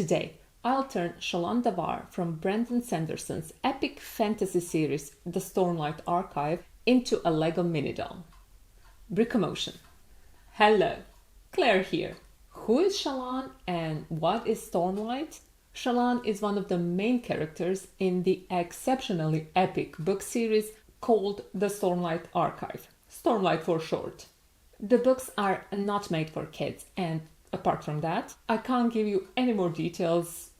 Today, I'll turn Shallan Davar from Brandon Sanderson's epic fantasy series, The Stormlight Archive, into a Lego minidoll. BrickoMotion. Hello, Claire here. Who is Shallan and what is Stormlight? Shallan is one of the main characters in the exceptionally epic book series called The Stormlight Archive, Stormlight for short. The books are not made for kids, and apart from that, I can't give you any more details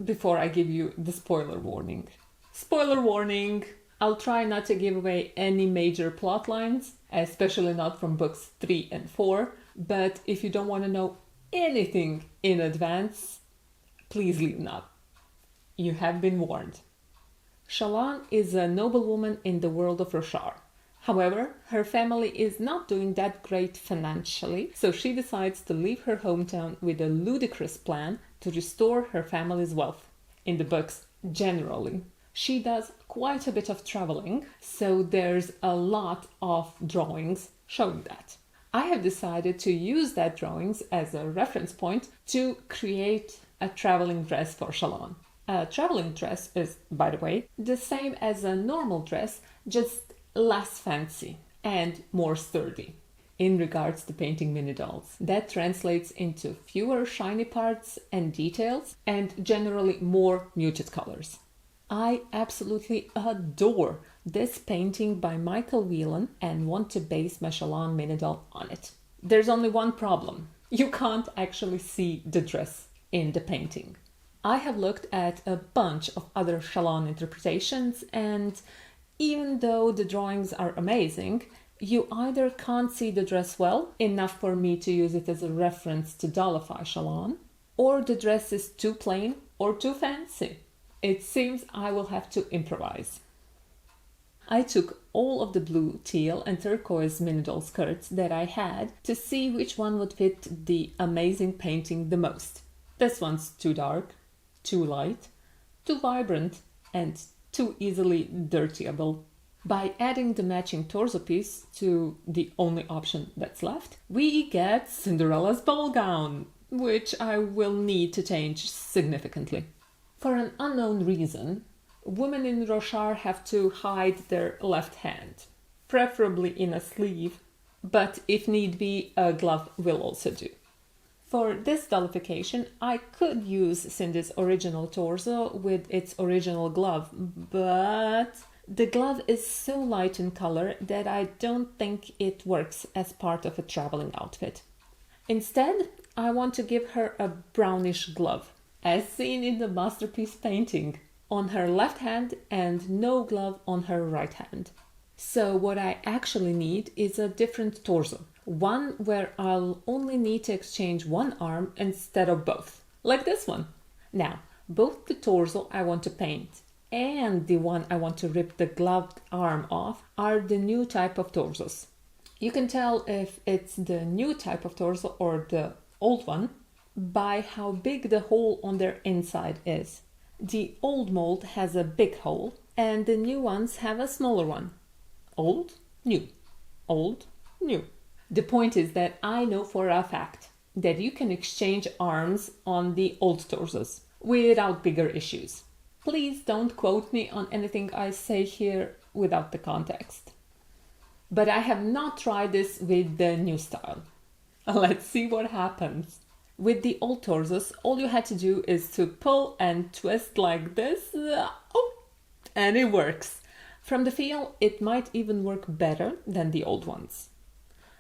before I give you the spoiler warning. Spoiler warning! I'll try not to give away any major plot lines, especially not from books 3 and 4, but if you don't want to know anything in advance, please leave now. You have been warned. Shallan is a noblewoman in the world of Roshar. However, her family is not doing that great financially, so she decides to leave her hometown with a ludicrous plan to restore her family's wealth. In the books, generally, she does quite a bit of traveling, so there's a lot of drawings showing that. I have decided to use that drawings as a reference point to create a traveling dress for Shallan. A traveling dress is, by the way, the same as a normal dress, just less fancy and more sturdy. In regards to painting mini dolls, that translates into fewer shiny parts and details and generally more muted colors. I absolutely adore this painting by Whelan and want to base my Shallan mini doll on it. There's only one problem. You can't actually see the dress in the painting. I have looked at a bunch of other Shallan interpretations, and even though the drawings are amazing, you either can't see the dress well enough for me to use it as a reference to Dollify Shallan, or the dress is too plain or too fancy. It seems I will have to improvise. I took all of the blue, teal and turquoise mini doll skirts that I had to see which one would fit the amazing painting the most. This one's too dark, too light, too vibrant, and too easily dirtyable. By adding the matching torso piece to the only option that's left, we get Cinderella's ball gown, which I will need to change significantly. For an unknown reason, women in Roshar have to hide their left hand, preferably in a sleeve, but if need be, a glove will also do. For this dollification, I could use Cindy's original torso with its original glove, but the glove is so light in color that I don't think it works as part of a traveling outfit. Instead, I want to give her a brownish glove, as seen in the masterpiece painting, on her left hand and no glove on her right hand. So what I actually need is a different torso. One where I'll only need to exchange one arm instead of both, like this one. Now, both the torso I want to paint and the one I want to rip the gloved arm off are the new type of torsos. You can tell if it's the new type of torso or the old one by how big the hole on their inside is. The old mold has a big hole and the new ones have a smaller one. Old, new, old, new. The point is that I know for a fact that you can exchange arms on the old torsos without bigger issues. Please don't quote me on anything I say here without the context. But I have not tried this with the new style. Let's see what happens. With the old torsos, all you had to do is to pull and twist like this, and it works. From the feel, it might even work better than the old ones.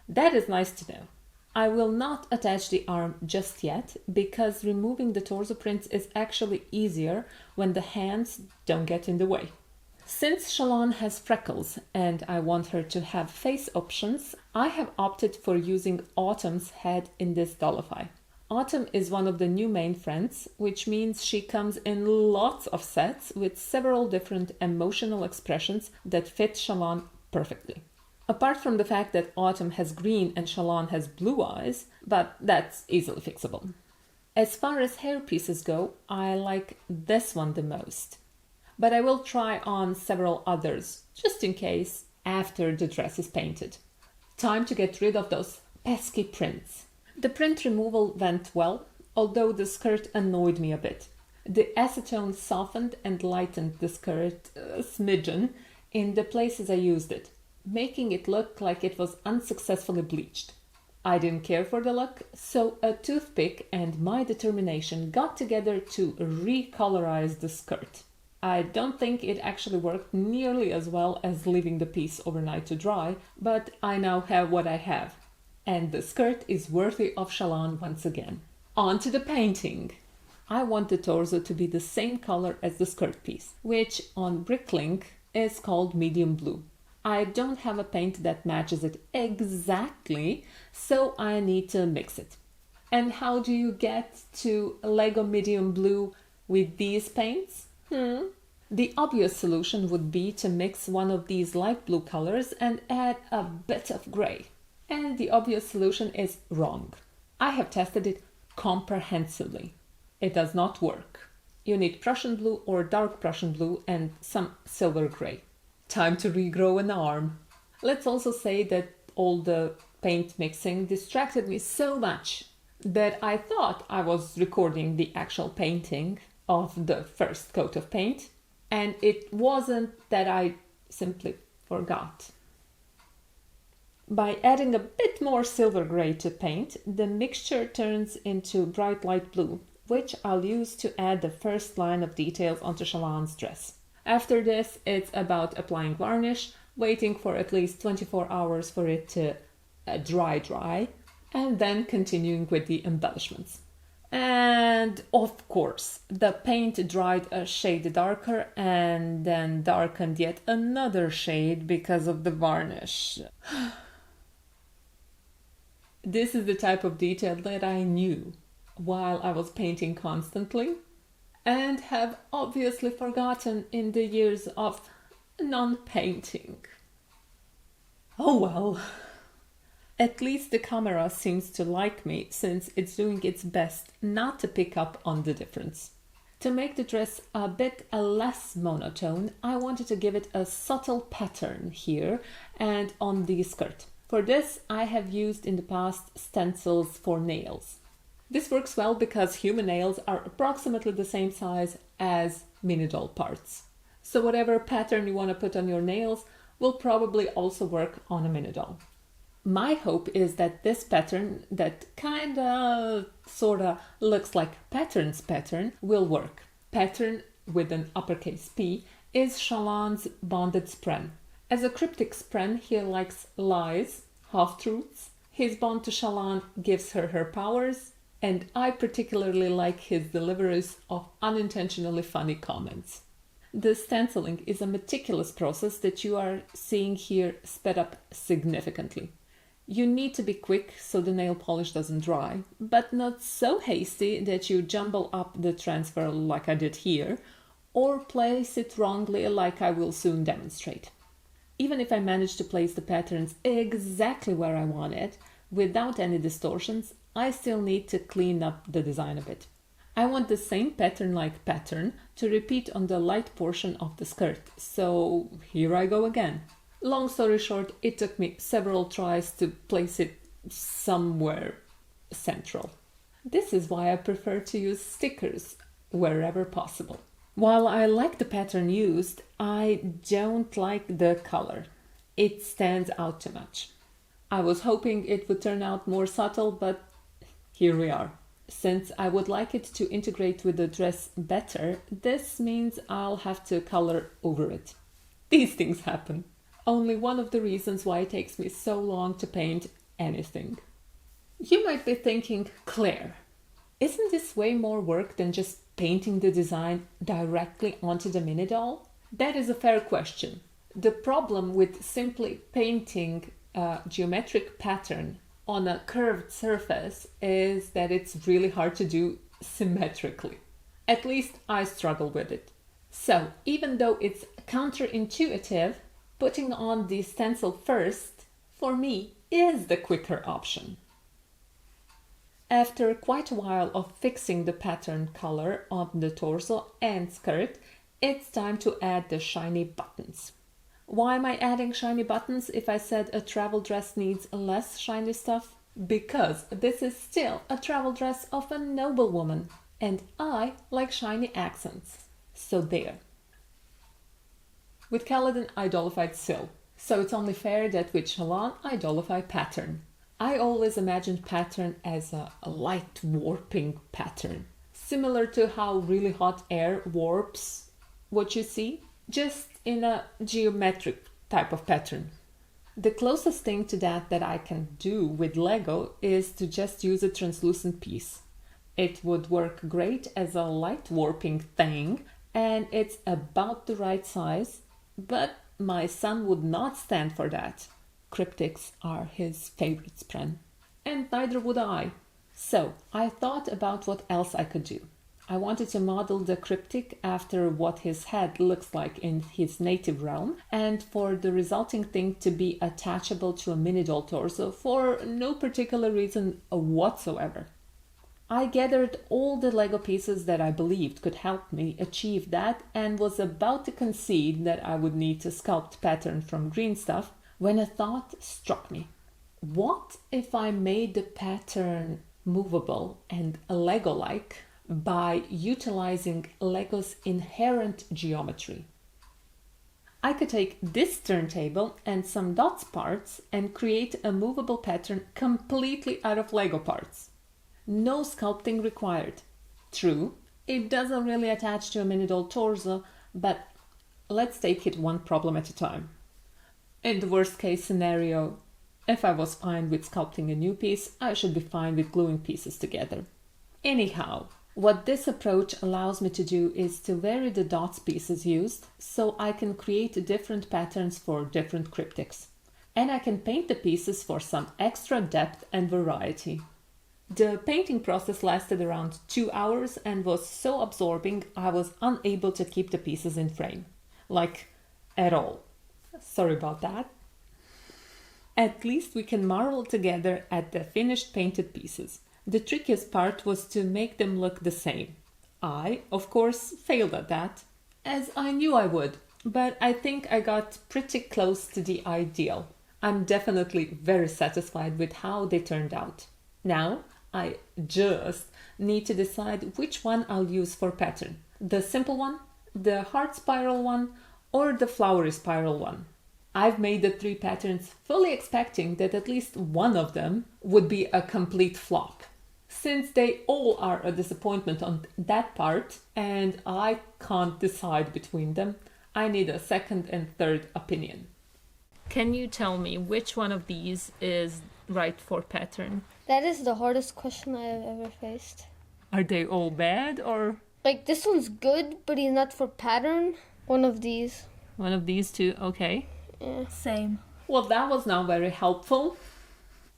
That is nice to know. I will not attach the arm just yet because removing the torso prints is actually easier when the hands don't get in the way. Since Shallan has freckles and I want her to have face options, I have opted for using Autumn's head in this Dollify. Autumn is one of the new main friends, which means she comes in lots of sets with several different emotional expressions that fit Shallan perfectly. Apart from the fact that Autumn has green and Shallan has blue eyes, but that's easily fixable. As far as hair pieces go, I like this one the most. But I will try on several others, just in case, after the dress is painted. Time to get rid of those pesky prints. The print removal went well, although the skirt annoyed me a bit. The acetone softened and lightened the skirt a smidgen in the places I used it, making it look like it was unsuccessfully bleached. I didn't care for the look, so a toothpick and my determination got together to recolorize the skirt. I don't think it actually worked nearly as well as leaving the piece overnight to dry, but I now have what I have. And the skirt is worthy of Shallan once again. On to the painting! I want the torso to be the same color as the skirt piece, which on Bricklink is called medium blue. I don't have a paint that matches it exactly, so I need to mix it. And how do you get to Lego medium blue with these paints? The obvious solution would be to mix one of these light blue colors and add a bit of grey. And the obvious solution is wrong. I have tested it comprehensively. It does not work. You need Prussian blue or dark Prussian blue and some silver grey. Time to regrow an arm. Let's also say that all the paint mixing distracted me so much that I thought I was recording the actual painting of the first coat of paint, and it wasn't, that I simply forgot. By adding a bit more silver grey to paint, the mixture turns into bright light blue, which I'll use to add the first line of details onto Shallan's dress. After this, it's about applying varnish, waiting for at least 24 hours for it to dry, and then continuing with the embellishments. And of course, the paint dried a shade darker and then darkened yet another shade because of the varnish. This is the type of detail that I knew while I was painting constantly, and have obviously forgotten in the years of non-painting. Oh well. At least the camera seems to like me, since it's doing its best not to pick up on the difference. To make the dress a bit less monotone, I wanted to give it a subtle pattern here and on the skirt. For this, I have used in the past stencils for nails. This works well because human nails are approximately the same size as minidoll parts. So whatever pattern you want to put on your nails will probably also work on a minidoll. My hope is that this pattern, that sorta looks like patterns pattern, will work. Pattern, with an uppercase P, is Shallan's bonded spren. As a cryptic spren, he likes lies, half-truths. His bond to Shallan gives her her powers, and I particularly like his deliveries of unintentionally funny comments. The stenciling is a meticulous process that you are seeing here sped up significantly. You need to be quick so the nail polish doesn't dry, but not so hasty that you jumble up the transfer like I did here, or place it wrongly like I will soon demonstrate. Even if I manage to place the patterns exactly where I want it, without any distortions, I still need to clean up the design a bit. I want the same pattern-like pattern to repeat on the light portion of the skirt, so here I go again. Long story short, it took me several tries to place it somewhere central. This is why I prefer to use stickers wherever possible. While I like the pattern used, I don't like the color. It stands out too much. I was hoping it would turn out more subtle, but here we are. Since I would like it to integrate with the dress better, this means I'll have to color over it. These things happen. Only one of the reasons why it takes me so long to paint anything. You might be thinking, Claire, isn't this way more work than just painting the design directly onto the minidoll? That is a fair question. The problem with simply painting a geometric pattern on a curved surface is that it's really hard to do symmetrically. At least I struggle with it. So even though it's counterintuitive, putting on the stencil first, for me, is the quicker option. After quite a while of fixing the pattern color on the torso and skirt, it's time to add the shiny buttons. Why am I adding shiny buttons if I said a travel dress needs less shiny stuff? Because this is still a travel dress of a noble woman, and I like shiny accents. So there. With Kaladin I dollified Syl, so it's only fair that with Shallan I dollify pattern. I always imagined pattern as a light warping pattern, similar to how really hot air warps what you see, just in a geometric type of pattern. The closest thing to that I can do with Lego is to just use a translucent piece. It would work great as a light warping thing, and it's about the right size, but my son would not stand for that. Cryptics are his favorite spren, and neither would I. So I thought about what else I could do. I wanted to model the cryptic after what his head looks like in his native realm, and for the resulting thing to be attachable to a minidoll torso for no particular reason whatsoever. I gathered all the Lego pieces that I believed could help me achieve that, and was about to concede that I would need to sculpt pattern from green stuff when a thought struck me. What if I made the pattern movable and Lego-like by utilizing Lego's inherent geometry? I could take this turntable and some dots parts and create a movable pattern completely out of Lego parts. No sculpting required. True, it doesn't really attach to a minidoll torso, but let's take it one problem at a time. In the worst case scenario, if I was fine with sculpting a new piece, I should be fine with gluing pieces together. Anyhow, what this approach allows me to do is to vary the dots pieces used, so I can create different patterns for different cryptics. And I can paint the pieces for some extra depth and variety. The painting process lasted around 2 hours and was so absorbing I was unable to keep the pieces in frame. Like, at all. Sorry about that. At least we can marvel together at the finished painted pieces. The trickiest part was to make them look the same. I, of course, failed at that, as I knew I would, but I think I got pretty close to the ideal. I'm definitely very satisfied with how they turned out. Now, I just need to decide which one I'll use for pattern. The simple one, the heart spiral one, or the flowery spiral one. I've made the 3 patterns fully expecting that at least one of them would be a complete flop. Since they all are a disappointment on that part and I can't decide between them, I need a second and third opinion. Can you tell me which one of these is right for pattern? That is the hardest question I have ever faced. Are they all bad or? Like, this one's good, but he's not for pattern. One of these. One of these two, okay. Yeah. Same. Well, that was now very helpful.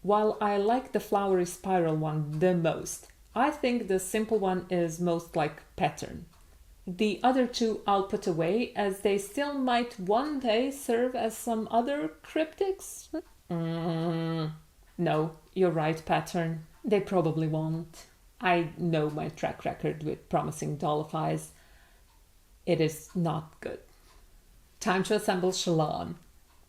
While I like the flowery spiral one the most, I think the simple one is most like pattern. The other two I'll put away, as they still might one day serve as some other cryptics. No, you're right, pattern. They probably won't. I know my track record with promising Dollifys. It is not good. Time to assemble Shallan.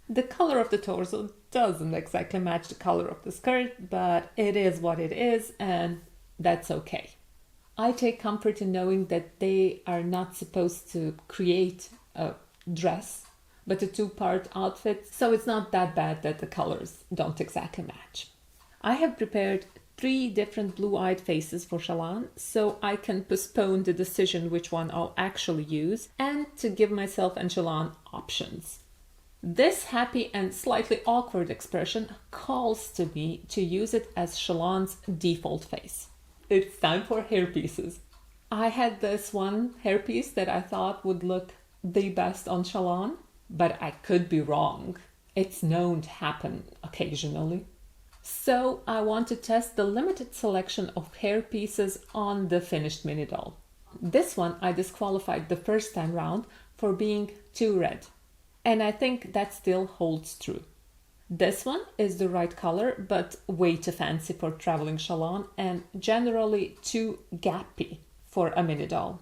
The color of the torso doesn't exactly match the color of the skirt, but it is what it is, and that's okay. I take comfort in knowing that they are not supposed to create a dress, but a 2-part outfit, so it's not that bad that the colors don't exactly match. I have prepared 3 different blue-eyed faces for Shallan, so I can postpone the decision which one I'll actually use, and to give myself and Shallan options. This happy and slightly awkward expression calls to me to use it as Shallan's default face. It's time for hairpieces. I had this one hairpiece that I thought would look the best on Shallan, but I could be wrong. It's known to happen occasionally. So I want to test the limited selection of hairpieces on the finished minidoll. This one I disqualified the first time round for being too red. And I think that still holds true. This one is the right color, but way too fancy for traveling Shallan and generally too gappy for a minidoll.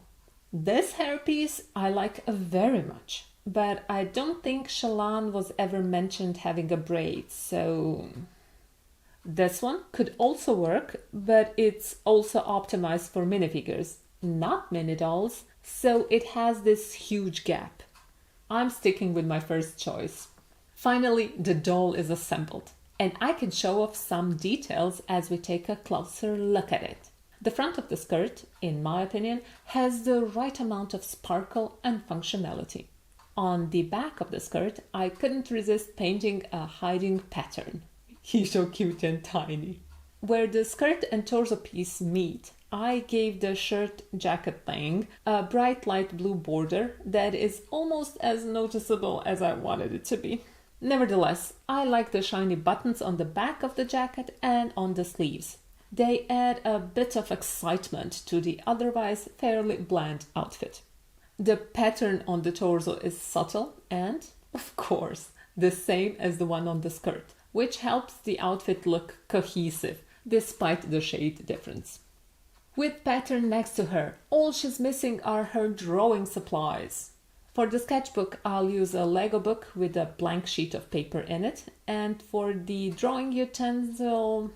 This hairpiece I like very much, but I don't think Shallan was ever mentioned having a braid, so This one could also work, but it's also optimized for minifigures, not mini dolls, so it has this huge gap. I'm sticking with my first choice. Finally, the doll is assembled, and I can show off some details as we take a closer look at it. The front of the skirt, in my opinion, has the right amount of sparkle and functionality. On the back of the skirt, I couldn't resist painting a hiding pattern. He's so cute and tiny. Where the skirt and torso piece meet, I gave the shirt jacket thing a bright light blue border that is almost as noticeable as I wanted it to be. Nevertheless, I like the shiny buttons on the back of the jacket and on the sleeves. They add a bit of excitement to the otherwise fairly bland outfit. The pattern on the torso is subtle and, of course, the same as the one on the skirt, which helps the outfit look cohesive despite the shade difference. With pattern next to her, all she's missing are her drawing supplies. For the sketchbook, I'll use a Lego book with a blank sheet of paper in it, and for the drawing utensil,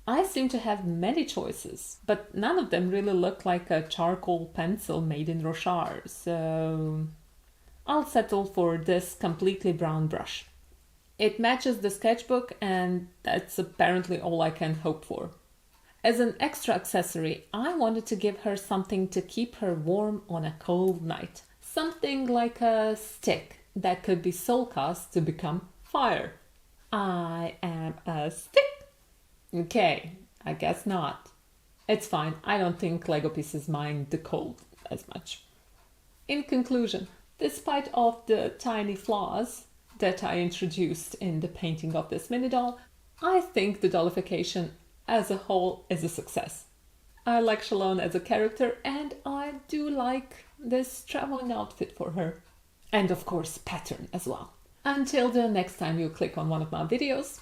I seem to have many choices, but none of them really look like a charcoal pencil made in Rochard, so I'll settle for this completely brown brush. It matches the sketchbook, and that's apparently all I can hope for. As an extra accessory, I wanted to give her something to keep her warm on a cold night. Something like a stick that could be soul cast to become fire. I am a stick. Okay, I guess not. It's fine, I don't think Lego pieces mind the cold as much. In conclusion, despite of the tiny flaws that I introduced in the painting of this mini doll, I think the dollification as a whole is a success. I like Shallan as a character, and I do like this traveling outfit for her. And of course, pattern as well. Until the next time you click on one of my videos,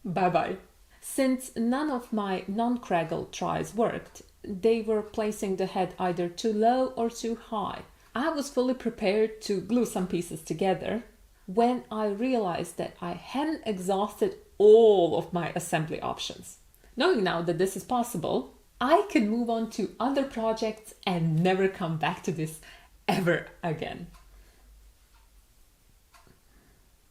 bye bye. Since none of my non-craggle tries worked, they were placing the head either too low or too high. I was fully prepared to glue some pieces together when I realized that I hadn't exhausted all of my assembly options. Knowing now that this is possible, I can move on to other projects and never come back to this ever again.